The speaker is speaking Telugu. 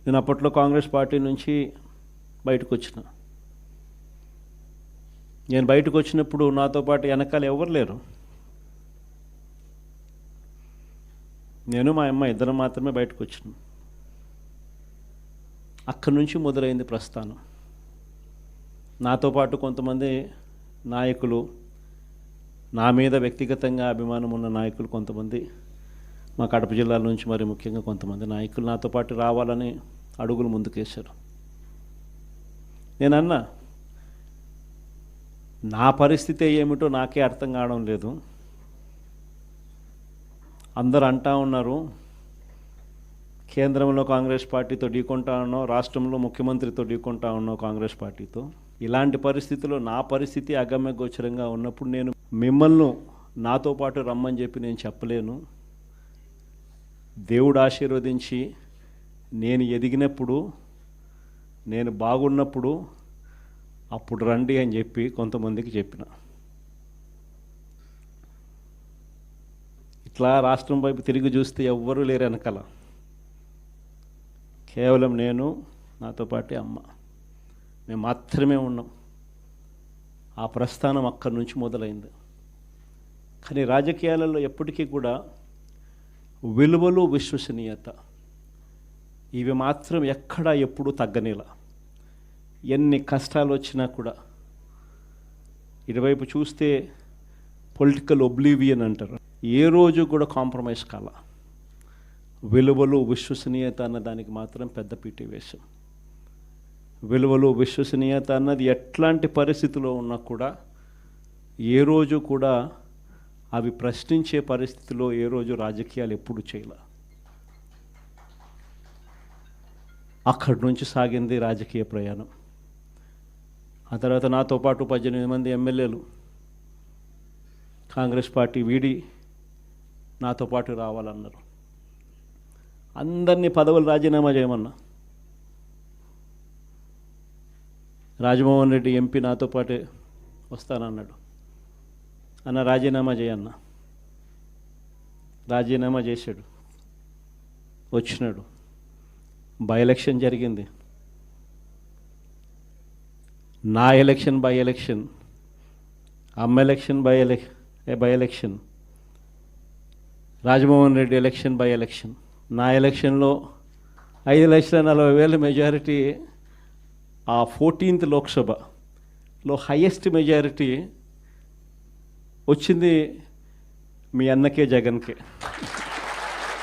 నేను అప్పట్లో కాంగ్రెస్ పార్టీ నుంచి బయటకు వచ్చిన. నేను బయటకు వచ్చినప్పుడు నాతో పాటు వెనకాల ఎవరు లేరు. నేను మా అమ్మ ఇద్దరం మాత్రమే బయటకు వచ్చినాం. అక్కడి నుంచి మొదలైంది ప్రస్థానం. నాతో పాటు కొంతమంది నాయకులు, నా మీద వ్యక్తిగతంగా అభిమానం ఉన్న నాయకులు కొంతమంది, మా కడప జిల్లాల నుంచి మరి ముఖ్యంగా కొంతమంది నాయకులు నాతో పాటు రావాలని అడుగులు ముందుకేశారు. నేనన్నా, నా పరిస్థితి ఏమిటో నాకే అర్థం కావడం లేదు. అందరూ అంటా ఉన్నారు, కేంద్రంలో కాంగ్రెస్ పార్టీతో ఢీకొంటా ఉన్నావు, రాష్ట్రంలో ముఖ్యమంత్రితో ఢీకొంటా ఉన్నావు కాంగ్రెస్ పార్టీతో. ఇలాంటి పరిస్థితుల్లో నా పరిస్థితి అగమ్య గోచరంగా ఉన్నప్పుడు నేను మిమ్మల్ని నాతో పాటు రమ్మని చెప్పి నేను చెప్పలేను. దేవుడు ఆశీర్వదించి నేను ఎదిగినప్పుడు, నేను బాగున్నప్పుడు అప్పుడు రండి అని చెప్పి కొంతమందికి చెప్పిన. ఇట్లా రాష్ట్రం వైపు తిరిగి చూస్తే ఎవ్వరూ లేరు వెనకాల. కేవలం నేను, నాతో పాటు అమ్మ, మేము మాత్రమే ఉన్నాం. ఆ ప్రస్థానం అక్కడి నుంచి మొదలైంది. కానీ రాజకీయాలలో ఎప్పటికీ కూడా విలువలు, విశ్వసనీయత ఇవి మాత్రం ఎక్కడా ఎప్పుడూ తగ్గనేలా. ఎన్ని కష్టాలు వచ్చినా కూడా ఇటువైపు చూస్తే పొలిటికల్ ఒబ్లీవియన్ అంటారు, ఏ రోజు కూడా కాంప్రమైజ్ కాల. విలువలు, విశ్వసనీయత అన్న దానికి మాత్రం పెద్ద పీట వేశాం. విలువలు, విశ్వసనీయత అన్నది ఎట్లాంటి పరిస్థితిలో ఉన్నా కూడా ఏ రోజు కూడా అవి ప్రశ్నించే పరిస్థితిలో ఏ రోజు రాజకీయాలు ఎప్పుడు చేయలే. అక్కడి నుంచి సాగింది రాజకీయ ప్రయాణం. ఆ తర్వాత నాతో పాటు 18 మంది ఎమ్మెల్యేలు కాంగ్రెస్ పార్టీ వీడి నాతో పాటు రావాలన్నారు. అందరినీ పదవులు రాజీనామా చేయమన్నా. రాజమోహన్ రెడ్డి ఎంపీ నాతో పాటే వస్తానన్నాడు. అన్న రాజీనామా చేయన్న. రాజీనామా చేశాడు, వచ్చినాడు. బై ఎలక్షన్ జరిగింది. నా ఎలక్షన్ బై ఎలక్షన్, అమ్మ election by election, Rajamohan Reddy election by election. నా ఎలక్షన్లో 5,40,000 మెజారిటీ. ఆ 14th లోక్సభలో హయ్యెస్ట్ మెజారిటీ వచ్చింది మీ అన్నకే, జగన్కే.